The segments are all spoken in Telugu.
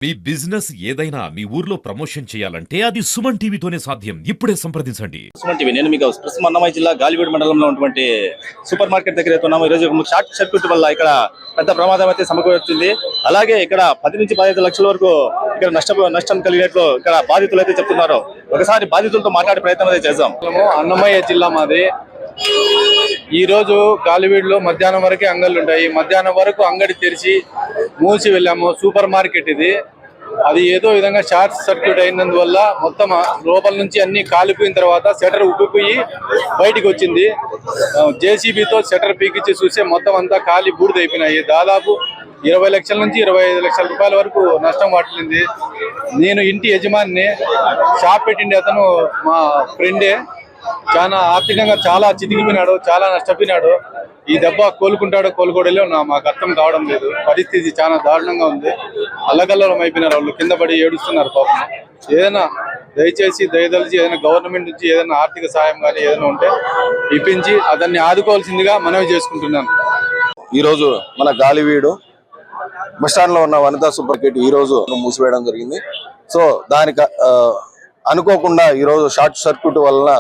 మీ బిజినెస్ ఏదైనా మీ ఊర్లో ప్రమోషన్ చేయాలంటే అది సుమన్ టీవీతోనే సాధ్యం. ఇప్పుడే సంప్రదించండి. సుమన్ టీవీ. నేను మీకు ప్రస్తుతం అన్నమయ్య జిల్లా గాలివీడు మండలంలో ఉన్నటువంటి సూపర్ మార్కెట్ దగ్గర ఉన్నాము. ఈరోజు షార్ట్ సర్క్యూట్ వల్ల ఇక్కడ పెద్ద ప్రమాదం అయితే సమకూరుతుంది. అలాగే ఇక్కడ 10 నుంచి 15 లక్షల వరకు ఇక్కడ నష్టం కలిగినట్లు ఇక్కడ బాధితులు అయితే చెప్తున్నారు. ఒకసారి బాధితులతో మాట్లాడే ప్రయత్నం అయితే చేద్దాం. అన్నమయ్య జిల్లా మాది. ఈ రోజు గాలివీడులో మధ్యాహ్నం వరకే అంగళ్ళు ఉంటాయి. మధ్యాహ్నం వరకు అంగడి తెరిచి మూసి వెళ్ళాము. సూపర్ మార్కెట్ ఇది. అది ఏదో విధంగా షార్ట్ సర్క్యూట్ అయినందువల్ల మొత్తం లోపల నుంచి అన్ని కాలిపోయిన తర్వాత షటర్ ఉబ్బిపోయి బయటికి వచ్చింది. జేసీబీతో షటర్ పీకిచ్చి చూస్తే మొత్తం అంతా కాలి బూడిదైపోయినాయి. దాదాపు 20 లక్షల నుంచి 25 లక్షల రూపాయల వరకు నష్టం వాటిల్లింది. నేను ఇంటి యజమానిని, షాప్ పెట్టిండే అతను మా ఫ్రెండే. చాలా ఆర్థికంగా చాలా చితికిపోయినాడు, చాలా నష్టపోయినాడు. ఈ దెబ్బ కోలుకుంటాడో కోలుకోడలే మాకు అర్థం కావడం లేదు. పరిస్థితి చాలా దారుణంగా ఉంది. అల్లకల్లోలం అయిపోయినారు. వాళ్ళు కింద పడి ఏడుస్తున్నారు పాపం. ఏదైనా దయచేసి దయదలిచి ఏదైనా గవర్నమెంట్ నుంచి ఏదైనా ఆర్థిక సాయం కానీ ఏదైనా ఉంటే ఇప్పించి అతన్ని ఆదుకోవాల్సిందిగా మనవి చేసుకుంటున్నాను. ఈరోజు మన గాలివీడు బస్టాండ్ లో ఉన్న వనితా సూపర్ మార్కెట్ ఈ రోజు మూసివేయడం జరిగింది. సో దానికి అనుకోకుండా ఈరోజు షార్ట్ సర్క్యూట్ వలన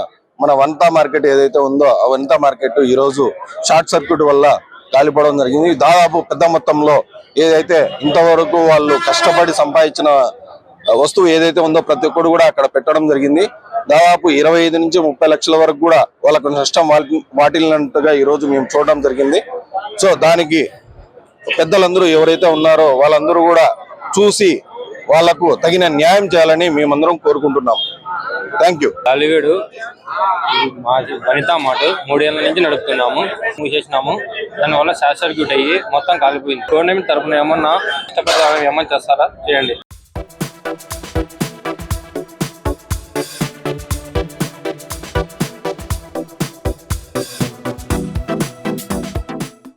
మన వనితా మార్కెట్ ఏదైతే ఉందో ఆ వనితా మార్కెట్ ఈ రోజు షార్ట్ సర్క్యూట్ వల్ల కాలిపోవడం జరిగింది. దాదాపు పెద్ద మొత్తంలో ఏదైతే ఇంతవరకు వాళ్ళు కష్టపడి సంపాదించిన వస్తువు ఏదైతే ఉందో ప్రతి ఒక్కరు కూడా అక్కడ పెట్టడం జరిగింది. దాదాపు 25 నుంచి 30 లక్షల వరకు కూడా వాళ్ళకు నష్టం వాటిల్లినట్టుగా ఈ రోజు మేము చూడడం జరిగింది. సో దానికి పెద్దలందరూ ఎవరైతే ఉన్నారో వాళ్ళందరూ కూడా చూసి వాళ్లకు తగిన న్యాయం చేయాలని మేమందరం కోరుకుంటున్నాం. Thank you. Galiveedu Vanitha mart 3 ఏళ్ల నుంచి నడుపుతున్నాము. మూసేసినాము. దానివల్ల షార్ట్ సర్క్యూట్ అయ్యి మొత్తం కాలిపోయింది. గవర్నమెంట్ తరఫున ఏమన్నా ఇష్టపడ ఏమన్నా చేస్తారా చేయండి.